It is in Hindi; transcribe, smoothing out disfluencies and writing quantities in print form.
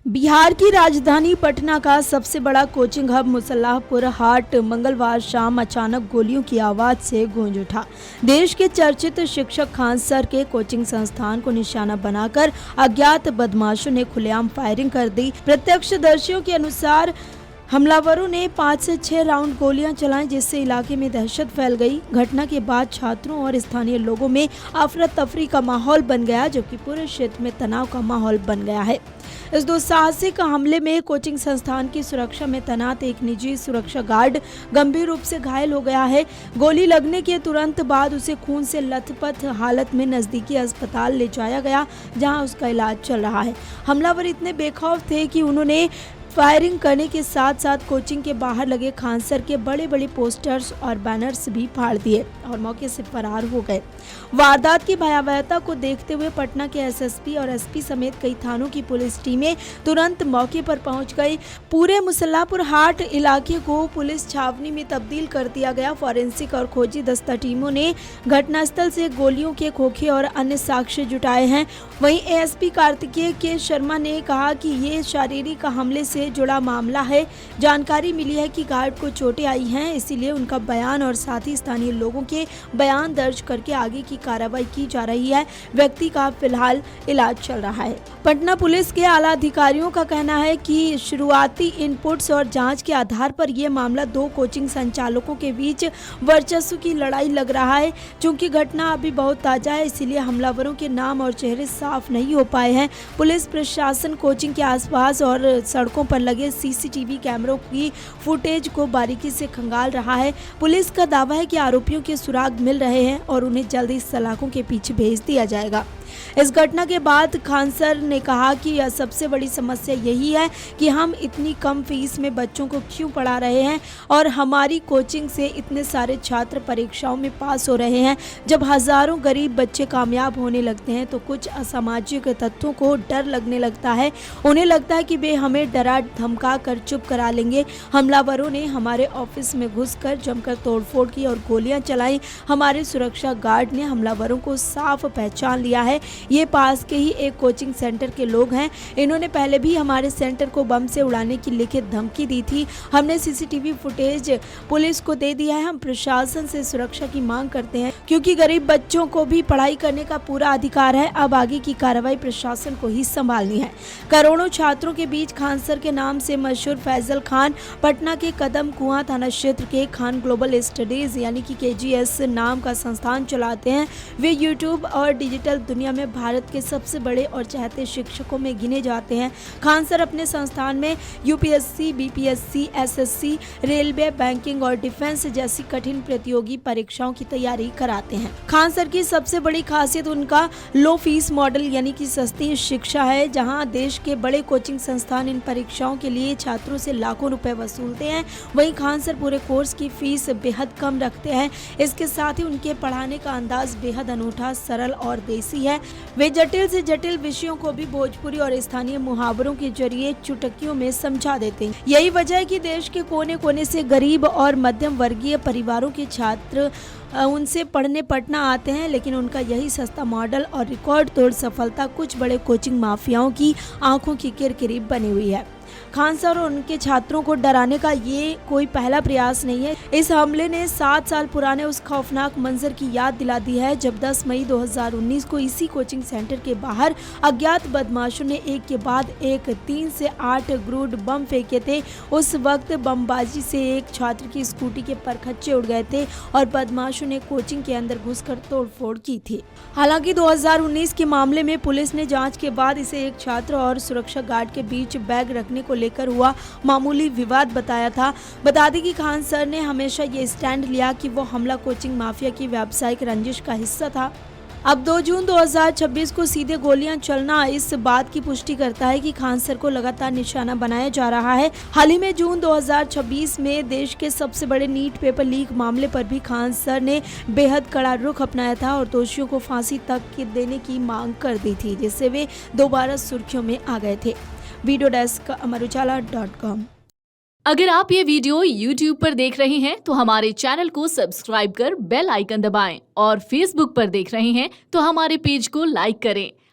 बिहार की राजधानी पटना का सबसे बड़ा कोचिंग हब मुसल्लाहपुर हाट मंगलवार शाम अचानक गोलियों की आवाज से गूंज उठा। देश के चर्चित शिक्षक खान सर के कोचिंग संस्थान को निशाना बनाकर अज्ञात बदमाशों ने खुलेआम फायरिंग कर दी। प्रत्यक्षदर्शियों के अनुसार हमलावरों ने 5 से 6 राउंड गोलियां चलाई, जिससे इलाके में दहशत फैल गई। घटना के बाद छात्रों और स्थानीय लोगों में अफरा तफरी का माहौल बन गया, जबकि पूरे क्षेत्र में तनाव का माहौल बन गया है। इस दुस्साहसिक हमले में कोचिंग संस्थान की सुरक्षा में तैनात एक निजी सुरक्षा गार्ड गंभीर रूप से घायल हो गया है। गोली लगने के तुरंत बाद उसे खून से लथपथ हालत में नजदीकी अस्पताल ले जाया गया, जहां उसका इलाज चल रहा है। हमलावर इतने बेखौफ थे कि उन्होंने फायरिंग करने के साथ साथ कोचिंग के बाहर लगे खान सर के बड़े बड़े पोस्टर्स और बैनर्स भी फाड़ दिए और मौके से फरार हो गए। वारदात की भयावहता को देखते हुए पटना के एसएसपी और एसपी समेत कई थानों की पुलिस टीमें तुरंत मौके पर पहुंच गई। पूरे मुसल्लाहपुर हाट इलाके को पुलिस छावनी में तब्दील कर दिया गया। फॉरेंसिक और खोजी दस्ता टीमों ने घटनास्थल से गोलियों के खोखे और अन्य साक्ष्य जुटाए हैं। वहीं एएसपी कार्तिकेय के शर्मा ने कहा कि ये शारीरिक हमले से जुड़ा मामला है। जानकारी मिली है कि गार्ड को चोटें आई हैं, इसीलिए उनका बयान और साथ ही स्थानीय लोगों के बयान दर्ज करके आगे की कार्रवाई की जा रही है। व्यक्ति का फिलहाल इलाज चल रहा है। पटना पुलिस के आला अधिकारियों का कहना है कि शुरुआती इनपुट्स और जांच के आधार पर यह मामला 2 कोचिंग संचालकों के बीच वर्चस्व की लड़ाई लग रहा है। चूंकि घटना अभी बहुत ताजा है, इसीलिए हमलावरों के नाम और चेहरे साफ नहीं हो पाए हैं। पुलिस प्रशासन कोचिंग के आसपास और सड़कों पर लगे सीसीटीवी कैमरों की फुटेज को बारीकी से खंगाल रहा है। पुलिस का दावा है कि आरोपियों के सुराग मिल रहे हैं और उन्हें जल्दी सलाखों के पीछे भेज दिया जाएगा। इस घटना के बाद खान सर ने कहा कि यह सबसे बड़ी समस्या यही है कि हम इतनी कम फीस में बच्चों को क्यों पढ़ा रहे हैं और हमारी कोचिंग से इतने सारे छात्र परीक्षाओं में पास हो रहे हैं। जब हजारों गरीब बच्चे कामयाब होने लगते हैं तो कुछ असामाजिक तत्वों को डर लगने लगता है। उन्हें लगता है कि वे हमें डरा धमका कर चुप करा लेंगे। हमलावरों ने हमारे ऑफिस में घुसकर जमकर तोड़फोड़ की और गोलियां चलाई। हमारे सुरक्षा गार्ड ने हमलावरों को साफ पहचान लिया है। ये पास के ही एक कोचिंग सेंटर के लोग हैं। इन्होंने पहले भी हमारे सेंटर को बम से उड़ाने की लिखित धमकी दी थी। हमने सीसीटीवी फुटेज पुलिस को दे दिया है। हम प्रशासन से सुरक्षा की मांग करते हैं, क्योंकि गरीब बच्चों को भी पढ़ाई करने का पूरा अधिकार है। अब आगे की कार्रवाई प्रशासन को ही संभालनी है। करोड़ों छात्रों के बीच खान सर के नाम से मशहूर फैजल खान पटना के कदम कुआं थाना क्षेत्र के खान ग्लोबल स्टडीज यानी कि KGS नाम का संस्थान चलाते हैं। वे यूट्यूब और डिजिटल दुनिया में भारत के सबसे बड़े और चाहते शिक्षकों में गिने जाते हैं। खान सर अपने संस्थान में UPSC, BPSC, SSC, railway, banking और डिफेंस जैसी कठिन प्रतियोगी परीक्षाओं की तैयारी कराते हैं। खान सर की सबसे बड़ी खासियत उनका लो फीस मॉडल यानी कि सस्ती शिक्षा है। जहां देश के बड़े कोचिंग संस्थान इन परीक्षाओं के लिए छात्रों से लाखों रुपए वसूलते हैं, वहीं खान सर पूरे कोर्स की फीस बेहद कम रखते हैं। इसके साथ ही उनके पढ़ाने का अंदाज बेहद अनूठा, सरल और देसी है। वे जटिल से जटिल विषयों को भी भोजपुरी और स्थानीय मुहावरों के जरिए चुटकियों में समझा देते हैं। यही वजह है कि देश के कोने कोने से गरीब और मध्यम वर्गीय परिवारों के छात्र उनसे पढ़ने पटना आते हैं। लेकिन उनका यही सस्ता मॉडल और रिकॉर्ड तोड़ सफलता कुछ बड़े कोचिंग माफियाओं की आंखों की किरकिरी बनी हुई है। खान सर और उनके छात्रों को डराने का ये कोई पहला प्रयास नहीं है। इस हमले ने 7 साल पुराने उस खौफनाक मंजर की याद दिला दी है जब 10 मई 2019 को इसी कोचिंग सेंटर के बाहर अज्ञात बदमाशों ने एक के बाद एक 3 से 8 ग्रूड बम फेंके थे। उस वक्त बमबाजी से एक छात्र की स्कूटी के परखच्चे उड़ गए थे और बदमाशों ने कोचिंग के अंदर घुसकर तोड़फोड़ की थी। हालांकि 2019 के मामले में पुलिस ने जांच के बाद इसे एक छात्र और सुरक्षा गार्ड के बीच बैग रखने को लेकर हुआ मामूली विवाद बताया था। बता दें कि खान सर ने हमेशा ये स्टैंड लिया कि वो हमला कोचिंग माफिया की व्यावसायिक रंजिश का हिस्सा था। अब 2 जून 2026 को सीधे गोलियां चलना इस बात की पुष्टि करता है कि खान सर को लगातार निशाना बनाया जा रहा है। हाल ही में जून 2026 में देश के सबसे बड़े नीट पेपर लीक मामले पर भी खान सर ने बेहद कड़ा रुख अपनाया था और दोषियों को फांसी तक देने की मांग कर दी थी, जिससे वे दोबारा सुर्खियों में आ गए थे। वीडियो डेस्क अमरउजाला.com। अगर आप ये वीडियो YouTube पर देख रहे हैं तो हमारे चैनल को सब्सक्राइब कर बेल आइकन दबाएं और Facebook पर देख रहे हैं तो हमारे पेज को लाइक करें।